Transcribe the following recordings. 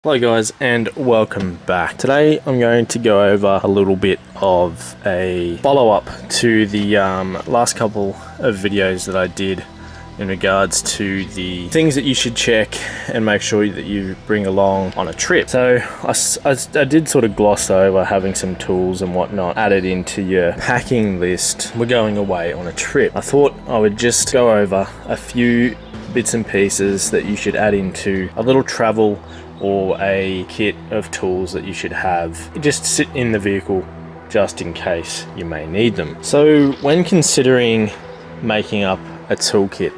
Hello guys and welcome back. Today I'm going to go over a little bit of a follow-up to the last couple of videos that I did in regards to the things that you should check and make sure that you bring along on a trip. So I did sort of gloss over having some tools and whatnot added into your packing list. We're going away on a trip. I thought I would just go over a few bits and pieces that you should add into a little travel or a kit of tools that you should have just sit in the vehicle just in case you may need them. So when considering making up a toolkit,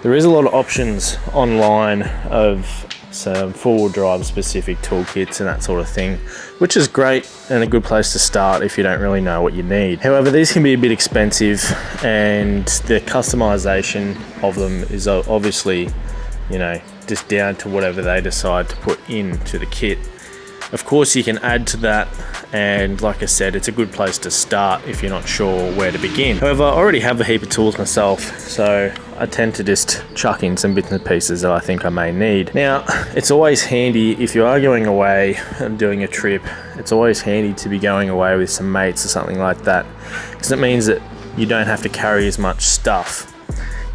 there is a lot of options online of some four-wheel drive specific toolkits and that sort of thing, which is great and a good place to start if you don't really know what you need. However, these can be a bit expensive and the customization of them is obviously, you know, just down to whatever they decide to put into the kit. Of course, you can add to that, and like I said, it's a good place to start if you're not sure where to begin. However, I already have a heap of tools myself, so I tend to just chuck in some bits and pieces that I think I may need. Now, it's always handy if you are going away and doing a trip, it's always handy to be going away with some mates or something like that, because it means that you don't have to carry as much stuff.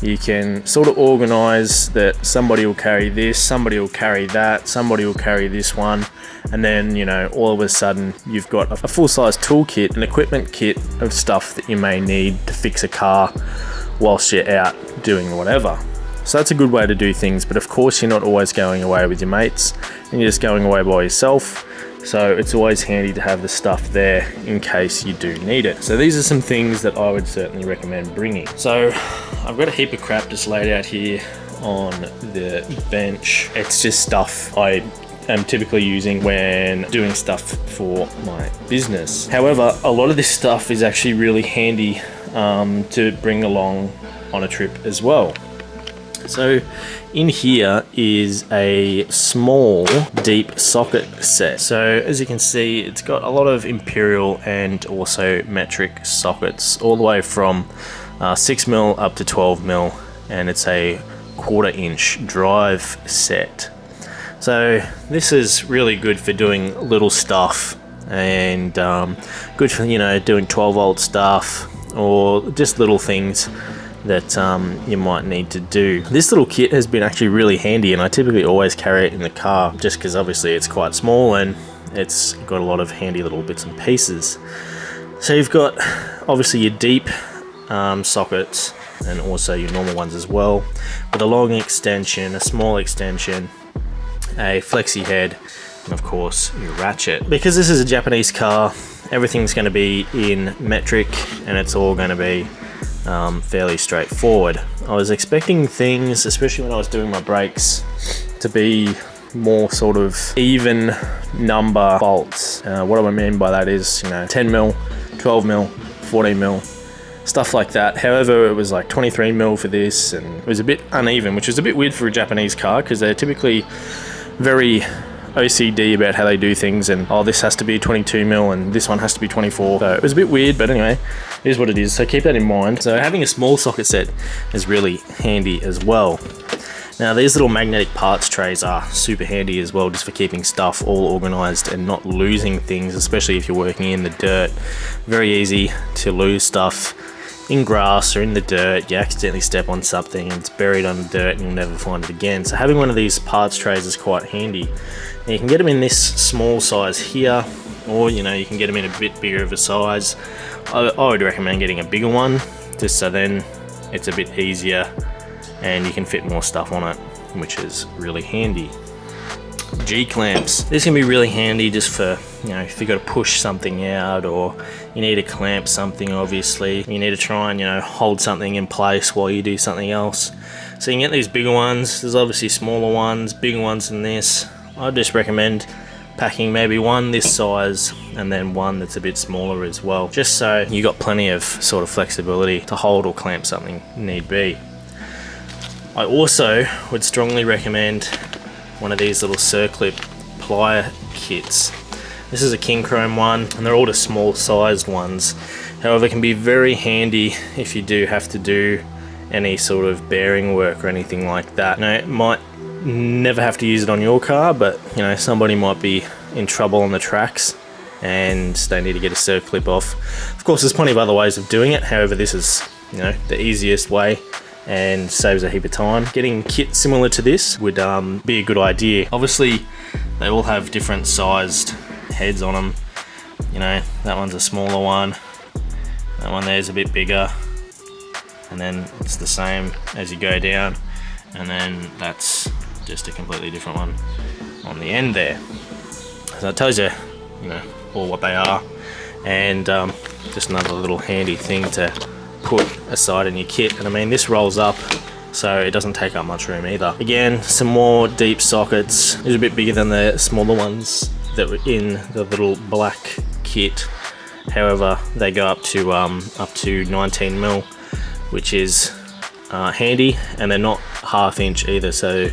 You can sort of organize that somebody will carry this, somebody will carry that, somebody will carry this one, and then, you know, all of a sudden you've got a full-size toolkit, an equipment kit of stuff that you may need to fix a car whilst you're out doing whatever. So that's a good way to do things, but of course you're not always going away with your mates and you're just going away by yourself. So it's always handy to have the stuff there in case you do need it. So these are some things that I would certainly recommend bringing. So I've got a heap of crap just laid out here on the bench. It's just stuff I am typically using when doing stuff for my business. However, a lot of this stuff is actually really handy to bring along on a trip as well. So in here is a small deep socket set. So as you can see, it's got a lot of imperial and also metric sockets all the way from 6mm up to 12mm, and it's a 1/4 inch drive set. So this is really good for doing little stuff and good for, you know, doing 12-volt stuff or just little things that you might need to do. This little kit has been actually really handy, and I typically always carry it in the car just because obviously it's quite small and it's got a lot of handy little bits and pieces. So you've got obviously your deep sockets and also your normal ones as well, with a long extension, a small extension, a flexi head, and of course your ratchet. Because this is a Japanese car, everything's going to be in metric and it's all going to be fairly straightforward. I was expecting things, especially when I was doing my brakes, to be more sort of even number bolts. What I mean by that is, you know, 10mm, 12mm, 14mm, stuff like that. However, it was like 23mm for this, and it was a bit uneven, which was a bit weird for a Japanese car because they're typically very OCD about how they do things, and oh, this has to be 22mm and this one has to be 24. So it was a bit weird, but anyway, it is what it is, so keep that in mind. So having a small socket set is really handy as well. Now these little magnetic parts trays are super handy as well, just for keeping stuff all organized and not losing things, especially if you're working in the dirt. Very easy to lose stuff in grass or in the dirt. You accidentally step on something and it's buried under dirt and you'll never find it again. So having one of these parts trays is quite handy. Now you can get them in this small size here, or, you know, you can get them in a bit bigger of a size. I would recommend getting a bigger one, just so then it's a bit easier and you can fit more stuff on it, which is really handy. G-clamps. This can be really handy just for, you know, if you've got to push something out or you need to clamp something, obviously. You need to try and, you know, hold something in place while you do something else. So you can get these bigger ones. There's obviously smaller ones, bigger ones than this. I'd just recommend packing maybe one this size and then one that's a bit smaller as well, just so you got plenty of sort of flexibility to hold or clamp something need be. I also would strongly recommend one of these little Circlip plier kits. This is a King Chrome one, and they're all the small sized ones. However, it can be very handy if you do have to do any sort of bearing work or anything like that. Now, it might never have to use it on your car, but you know, somebody might be in trouble on the tracks and they need to get a circlip off. Of course, there's plenty of other ways of doing it. However, this is, you know, the easiest way and saves a heap of time. Getting kit similar to this would be a good idea. Obviously, they all have different sized heads on them. You know, that one's a smaller one. That one there's a bit bigger. And then it's the same as you go down. And then that's just a completely different one on the end there. So it tells you, you know, all what they are. And just another little handy thing to put aside in your kit. And I mean, this rolls up, so it doesn't take up much room either. Again, some more deep sockets. It's a bit bigger than the smaller ones that were in the little black kit. However, they go up to 19 mil, which is handy, and they're not 1/2 inch either, so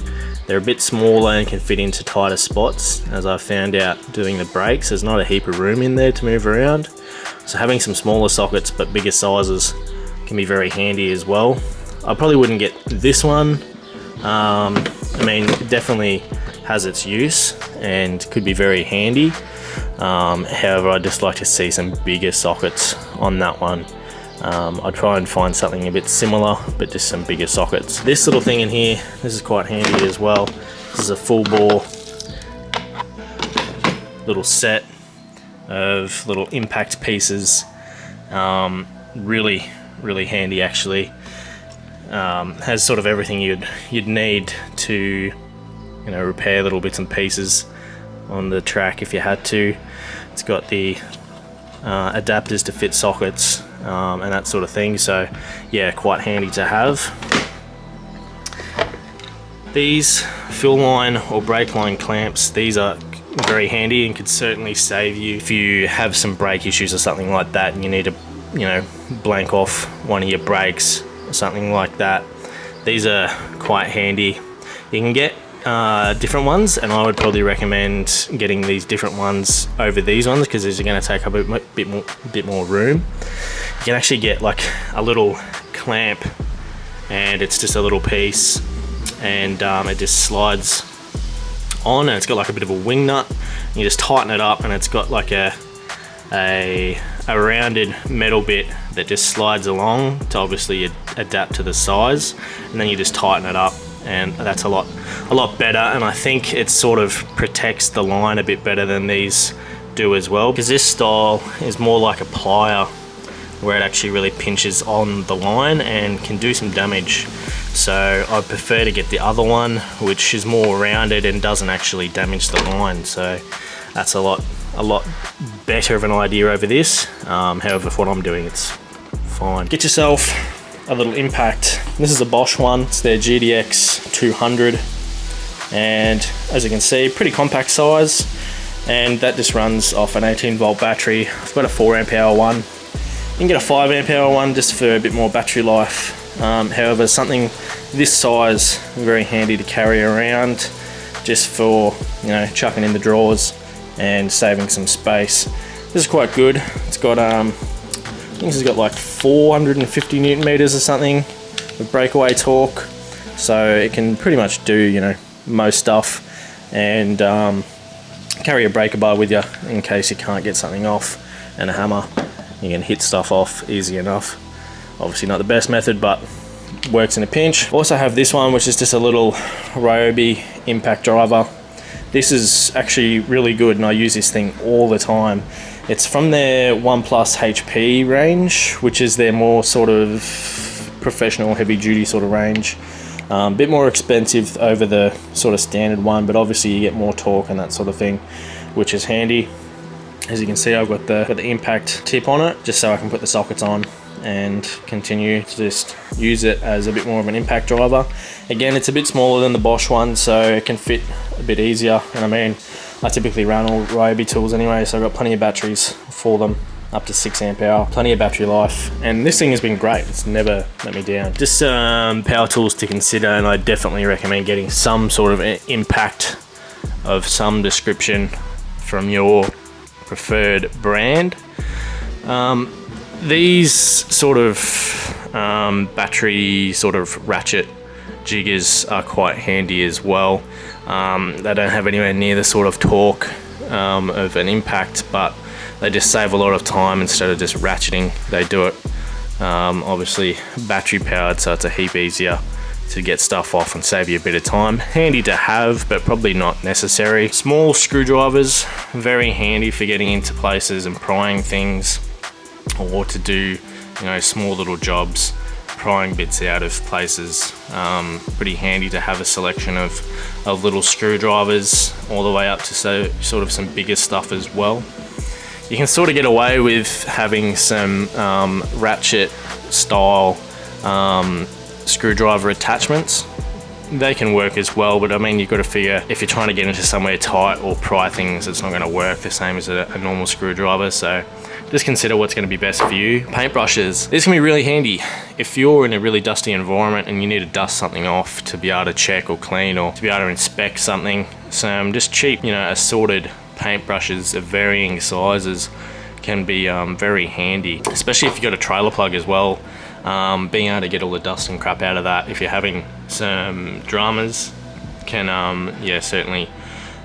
they're a bit smaller and can fit into tighter spots. As I found out doing the brakes, there's not a heap of room in there to move around, so having some smaller sockets but bigger sizes can be very handy as well. I probably wouldn't get this one. I mean, it definitely has its use and could be very handy. However, I'd just like to see some bigger sockets on that one. I'd try and find something a bit similar, but just some bigger sockets. This little thing in here, this is quite handy as well. This is a full bore little set of little impact pieces. Really handy actually. Has sort of everything you'd need to, you know, repair little bits and pieces on the track if you had to. It's got the adapters to fit sockets and that sort of thing, so yeah, quite handy to have. These fill line or brake line clamps, these are very handy and could certainly save you if you have some brake issues or something like that and you need to, you know, blank off one of your brakes or something like that. These are quite handy. You can get different ones, and I would probably recommend getting these different ones over these ones because these are going to take up a bit more room. You can actually get like a little clamp, and it's just a little piece, and it just slides on, and it's got like a bit of a wing nut. You just tighten it up, and it's got like a rounded metal bit that just slides along to obviously adapt to the size, and then you just tighten it up, and that's a lot better. And I think it sort of protects the line a bit better than these do as well, because this style is more like a plier where it actually really pinches on the line and can do some damage. So I prefer to get the other one, which is more rounded and doesn't actually damage the line. So that's a lot better of an idea over this. However, for what I'm doing, it's fine. Get yourself a little impact. This is a Bosch one. It's their GDX 200, and as you can see, pretty compact size, and that just runs off an 18-volt battery. I've got a 4 Ah one. You can get a 5 Ah one just for a bit more battery life. However, something this size, very handy to carry around just for, you know, chucking in the drawers and saving some space. This is quite good. It's got I think it's got like 450 Newton meters or something with breakaway torque, so it can pretty much do, you know, most stuff, and carry a breaker bar with you in case you can't get something off, and a hammer. You can hit stuff off easy enough. Obviously not the best method, but works in a pinch. Also have this one, which is just a little Ryobi impact driver. This is actually really good, and I use this thing all the time. It's from their OnePlus HP range, which is their more sort of professional heavy duty sort of range. A bit more expensive over the sort of standard one, but obviously you get more torque and that sort of thing, which is handy. As you can see, I've got the impact tip on it, just so I can put the sockets on and continue to just use it as a bit more of an impact driver. Again, it's a bit smaller than the Bosch one, so it can fit a bit easier. And I mean, I typically run all Ryobi tools anyway, so I've got plenty of batteries for them, up to 6 Ah, plenty of battery life, and this thing has been great. It's never let me down. Just some power tools to consider, and I definitely recommend getting some sort of impact of some description from your preferred brand. These sort of battery sort of ratchet jiggers are quite handy as well. They don't have anywhere near the sort of torque of an impact, but they just save a lot of time. Instead of just ratcheting, they do it obviously battery powered, so it's a heap easier to get stuff off and save you a bit of time. Handy to have, but probably not necessary. Small screwdrivers, very handy for getting into places and prying things, or to do, you know, small little jobs, prying bits out of places. Pretty handy to have a selection of little screwdrivers all the way up to sort of some bigger stuff as well. You can sort of get away with having some ratchet style screwdriver attachments. They can work as well, but I mean, you've got to figure if you're trying to get into somewhere tight or pry things, it's not going to work the same as a normal screwdriver. So just consider what's going to be best for you. Paintbrushes. This can be really handy if you're in a really dusty environment and you need to dust something off to be able to check or clean, or to be able to inspect something. Some just cheap, you know, assorted paintbrushes of varying sizes can be very handy, especially if you've got a trailer plug as well. Being able to get all the dust and crap out of that if you're having some dramas can yeah, certainly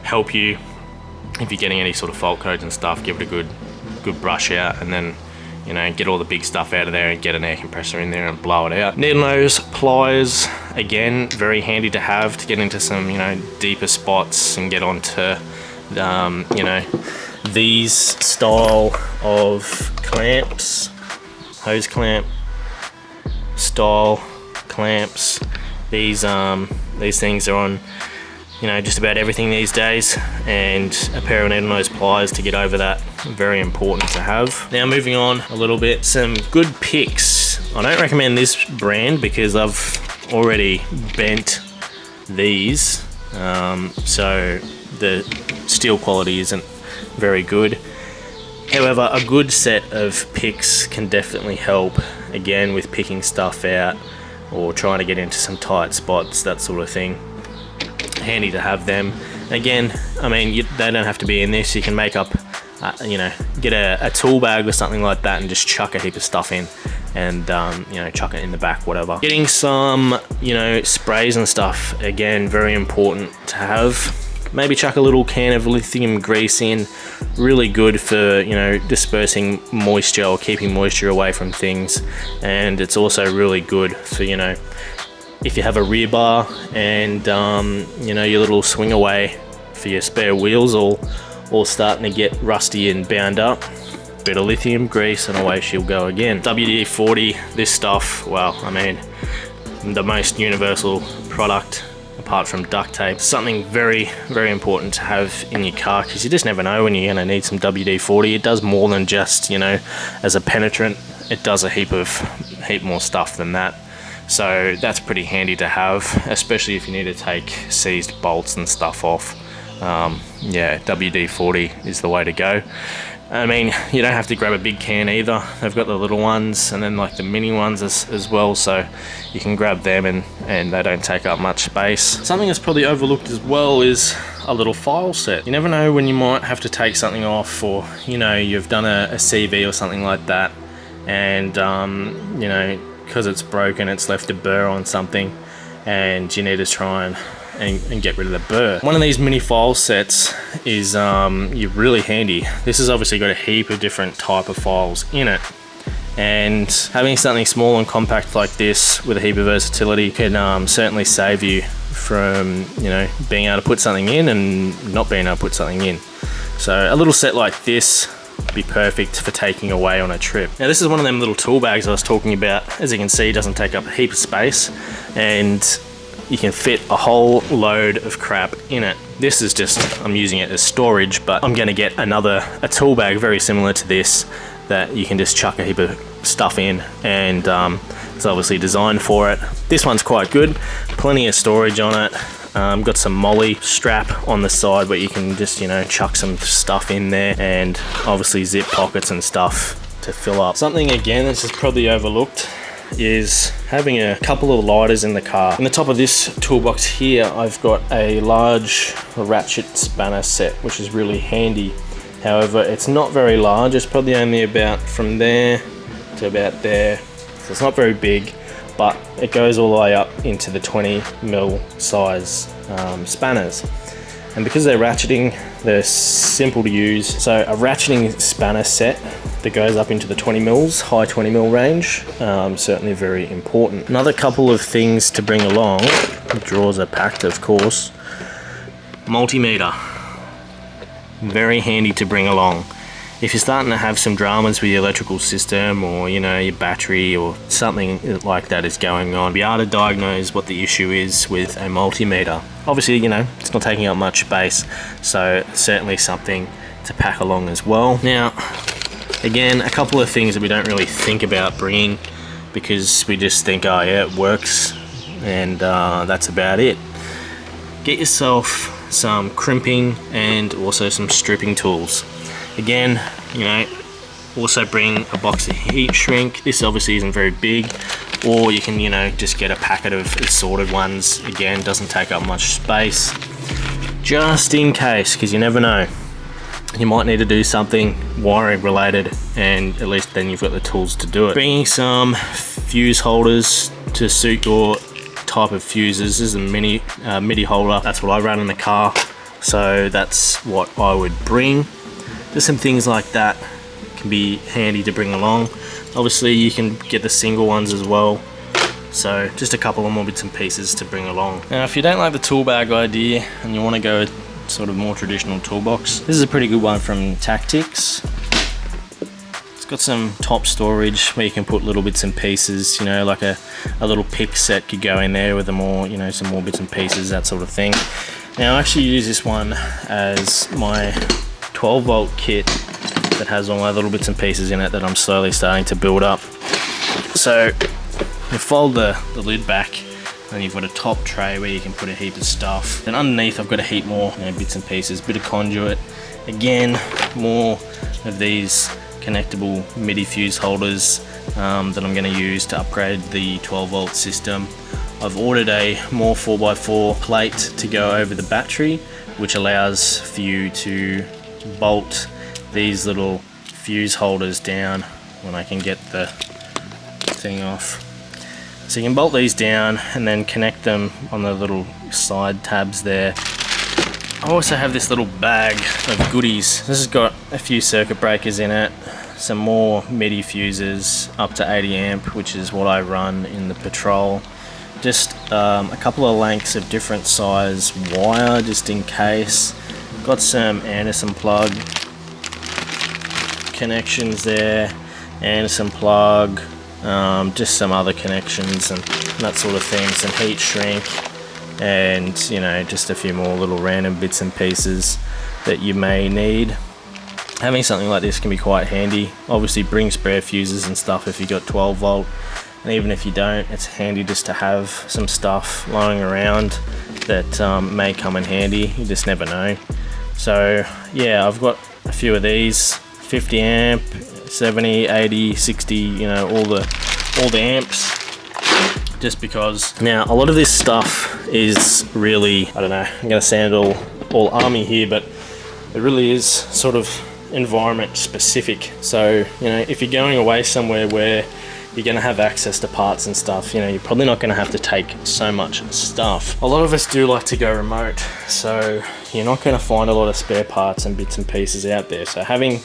help you. If you're getting any sort of fault codes and stuff, give it a good brush out, and then, you know, get all the big stuff out of there and get an air compressor in there and blow it out. Needle nose pliers, again, very handy to have to get into some, you know, deeper spots and get onto you know, these style of clamps, hose clamp style clamps. These things are on, you know, just about everything these days, and a pair of needle nose pliers to get over that, very important to have. Now moving on a little bit, some good picks. I don't recommend this brand because I've already bent these, so the steel quality isn't very good. However, a good set of picks can definitely help, again, with picking stuff out or trying to get into some tight spots, that sort of thing. Handy to have them. Again, I mean, they don't have to be in this. You can make up, you know, get a tool bag or something like that and just chuck a heap of stuff in, and you know, chuck it in the back, whatever. Getting some, you know, sprays and stuff, again, very important to have. Maybe chuck a little can of lithium grease in. Really good for, you know, dispersing moisture or keeping moisture away from things. And it's also really good for, you know, if you have a rear bar and you know, your little swing away for your spare wheels all starting to get rusty and bound up, bit of lithium grease and away she'll go again. WD-40, this stuff, well, I mean, the most universal product apart from duct tape. Something very, very important to have in your car, because you just never know when you're going to need some WD-40. It does more than just, you know, as a penetrant. It does a heap more stuff than that. So that's pretty handy to have, especially if you need to take seized bolts and stuff off. Yeah, WD-40 is the way to go. I mean, you don't have to grab a big can either. They've got the little ones and then like the mini ones as well, so you can grab them and they don't take up much space. Something that's probably overlooked as well is a little file set. You never know when you might have to take something off, or, you know, you've done a CV or something like that, and you know, because it's broken, it's left a burr on something, and you need to try and get rid of the burr. One of these mini file sets is really handy. This has obviously got a heap of different type of files in it, and having something small and compact like this with a heap of versatility can certainly save you from, you know, being able to put something in and not being able to put something in. So a little set like this be perfect for taking away on a trip. Now this is one of them little tool bags I was talking about. As you can see, it doesn't take up a heap of space, and you can fit a whole load of crap in it. This is just, I'm using it as storage, but I'm going to get a tool bag very similar to this that you can just chuck a heap of stuff in, and it's obviously designed for it. This one's quite good, plenty of storage on it. Got some molly strap on the side where you can just, you know, chuck some stuff in there, and obviously zip pockets and stuff to fill up. Something again that's just probably overlooked is having a couple of lighters in the car. In the top of this toolbox here, I've got a large ratchet spanner set, which is really handy. However, it's not very large. It's probably only about from there to about there, so it's not very big. but it goes all the way up into the 20mm size spanners. And because they're ratcheting, they're simple to use. So a ratcheting spanner set that goes up into the 20mm, high 20mm range, certainly very important. Another couple of things to bring along, the drawers are packed of course, multimeter, very handy to bring along. If you're starting to have some dramas with your electrical system, or you know, your battery or something like that is going on, be able to diagnose what the issue is with a multimeter. Obviously, you know, it's not taking up much space, so certainly something to pack along as well. Now, again, a couple of things that we don't really think about bringing because we just think, oh yeah, it works, and that's about it. Get yourself some crimping and also some stripping tools. Again, you know, also bring a box of heat shrink. This obviously isn't very big, or you can, you know, just get a packet of assorted ones. Again, doesn't take up much space, just in case, because you never know. You might need to do something wiring related, and at least then you've got the tools to do it. Bringing some fuse holders to suit your type of fuses. This is a MIDI holder. That's what I run in the car, so that's what I would bring. Just some things like that can be handy to bring along. Obviously you can get the single ones as well, so just a couple of more bits and pieces to bring along. Now if you don't like the tool bag idea and you want to go with sort of more traditional toolbox, this is a pretty good one from Tactics. It's got some top storage where you can put little bits and pieces, you know, like a little pick set could go in there with you know, some more bits and pieces, that sort of thing. Now I actually use this one as my 12-volt kit that has all my little bits and pieces in it that I'm slowly starting to build up. So you fold the lid back, and you've got a top tray where you can put a heap of stuff. And underneath I've got a heap more, you know, bits and pieces, bit of conduit. Again, more of these connectable MIDI fuse holders that I'm going to use to upgrade the 12-volt system. I've ordered a more 4x4 plate to go over the battery, which allows for you to bolt these little fuse holders down when I can get the thing off. So you can bolt these down and then connect them on the little side tabs there. I also have this little bag of goodies. This has got a few circuit breakers in it, some more MIDI fuses up to 80 amp, which is what I run in the Patrol. Just a couple of lengths of different size wire just in case. Got some Anderson plug connections there, Anderson plug, just some other connections and that sort of thing, some heat shrink, and you know, just a few more little random bits and pieces that you may need. Having something like this can be quite handy. Obviously bring spare fuses and stuff if you got 12 volt, and even if you don't, it's handy just to have some stuff lying around that may come in handy. You just never know. So yeah, I've got a few of these, 50 amp, 70, 80, 60, you know, all the amps, just because. Now a lot of this stuff is really, I don't know, I'm gonna sound all army here, but it really is sort of environment specific. So, you know, if you're going away somewhere where you're going to have access to parts and stuff, you know, you're probably not going to have to take so much stuff. A lot of us do like to go remote, so you're not going to find a lot of spare parts and bits and pieces out there. So having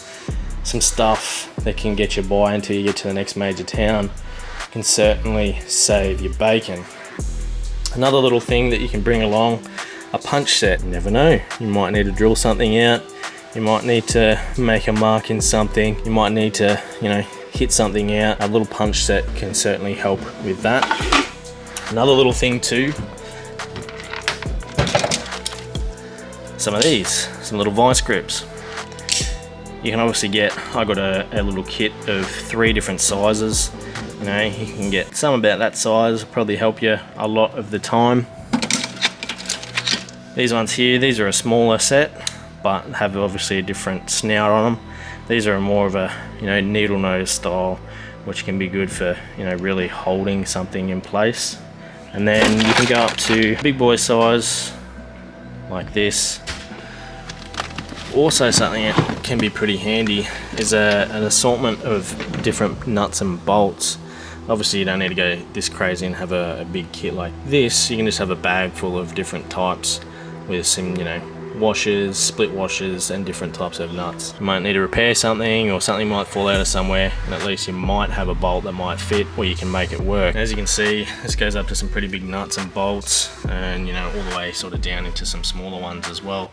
some stuff that can get you by until you get to the next major town can certainly save your bacon. Another little thing that you can bring along, a punch set. You never know, you might need to drill something out, you might need to make a mark in something, you might need to, you know, hit something out. A little punch set can certainly help with that. Another little thing too, some of these, some little vice grips. You can obviously get, I got a little kit of 3 different sizes. You know, you can get some about that size, probably help you a lot of the time. These ones here, these are a smaller set, but have obviously a different snout on them. These are more of a, you know, needle nose style, which can be good for, you know, really holding something in place. And then you can go up to big boy size like this. Also something that can be pretty handy is an assortment of different nuts and bolts. Obviously you don't need to go this crazy and have a big kit like this. You can just have a bag full of different types with some, you know, washers, split washers, and different types of nuts. You might need to repair something, or something might fall out of somewhere, and at least you might have a bolt that might fit, or you can make it work. As you can see, this goes up to some pretty big nuts and bolts, and you know, all the way sort of down into some smaller ones as well,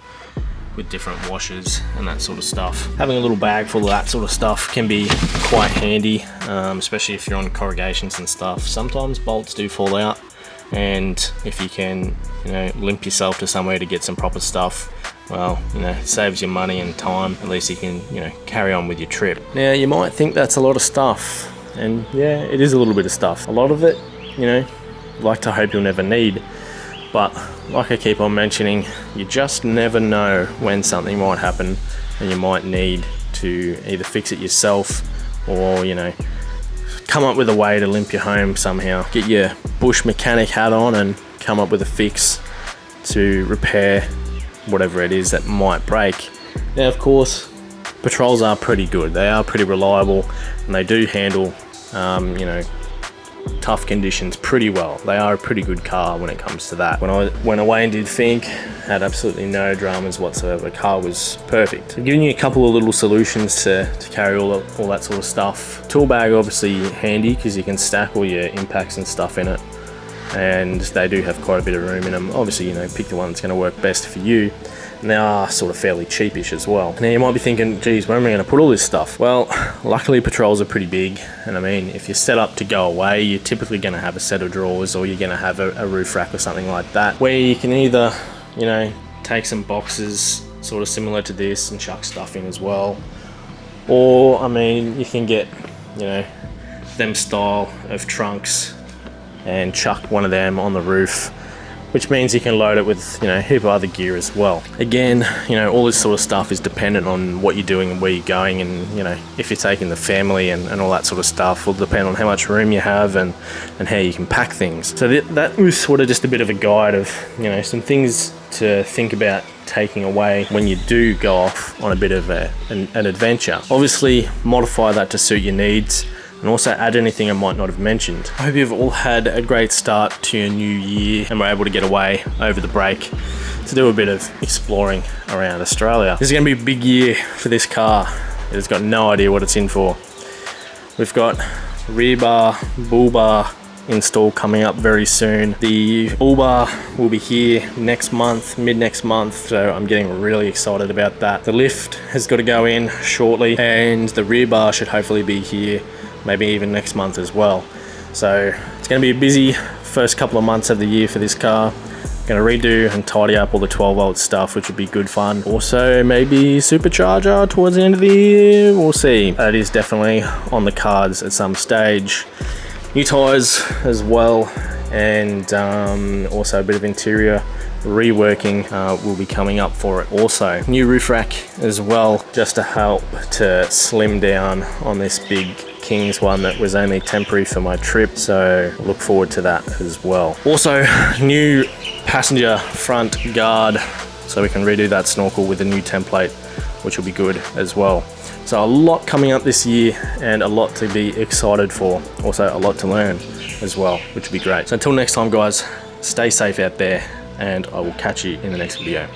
with different washers and that sort of stuff. Having a little bag full of that sort of stuff can be quite handy, especially if you're on corrugations and stuff. Sometimes bolts do fall out, and if you can, you know, limp yourself to somewhere to get some proper stuff, well, you know, it saves you money and time. At least you can, you know, carry on with your trip. Now, you might think that's a lot of stuff, and yeah, it is a little bit of stuff. A lot of it, you know, like to hope you'll never need, but like I keep on mentioning, you just never know when something might happen and you might need to either fix it yourself, or, you know, come up with a way to limp you home somehow. Get your bush mechanic hat on and come up with a fix to repair whatever it is that might break. Now, of course, Patrols are pretty good. They are pretty reliable, and they do handle, you know, tough conditions pretty well. They are a pretty good car when it comes to that. When I went away and did Think, had absolutely no dramas whatsoever. The car was perfect. I'm giving you a couple of little solutions to carry all that sort of stuff. Tool bag, obviously handy because you can stack all your impacts and stuff in it, and they do have quite a bit of room in them. Obviously, you know, pick the one that's going to work best for you. And they are sort of fairly cheapish as well. Now you might be thinking, geez, where am I going to put all this stuff? Well, luckily Patrols are pretty big, and I mean, if you're set up to go away, you're typically going to have a set of drawers, or you're going to have a roof rack or something like that, where you can either, you know, take some boxes sort of similar to this and chuck stuff in as well, or I mean, you can get, you know, them style of trunks and chuck one of them on the roof, which means you can load it with, you know, a heap of other gear as well. Again, you know, all this sort of stuff is dependent on what you're doing and where you're going, and, you know, if you're taking the family and all that sort of stuff will depend on how much room you have and how you can pack things. So that was sort of just a bit of a guide of, you know, some things to think about taking away when you do go off on a bit of an adventure. Obviously, modify that to suit your needs, and also add anything I might not have mentioned. I hope you've all had a great start to your new year and were able to get away over the break to do a bit of exploring around Australia. This is going to be a big year for this car. It's got no idea what it's in for. We've got rear bar, bull bar install coming up very soon. The bull bar will be here next month, mid next month, so I'm getting really excited about that. The lift has got to go in shortly, and the rear bar should hopefully be here maybe even next month as well. So it's going to be a busy first couple of months of the year for this car. Going to redo and tidy up all the 12-volt stuff, which would be good fun. Also maybe supercharger towards the end of the year, we'll see. That is definitely on the cards at some stage. New tyres as well, and also a bit of interior reworking will be coming up for it also. New roof rack as well, just to help to slim down on this big Kings one that was only temporary for my trip, so look forward to that as well. Also, new passenger front guard, so we can redo that snorkel with a new template, which will be good as well. So a lot coming up this year, and a lot to be excited for. Also a lot to learn as well, which will be great. So until next time guys, stay safe out there, and I will catch you in the next video.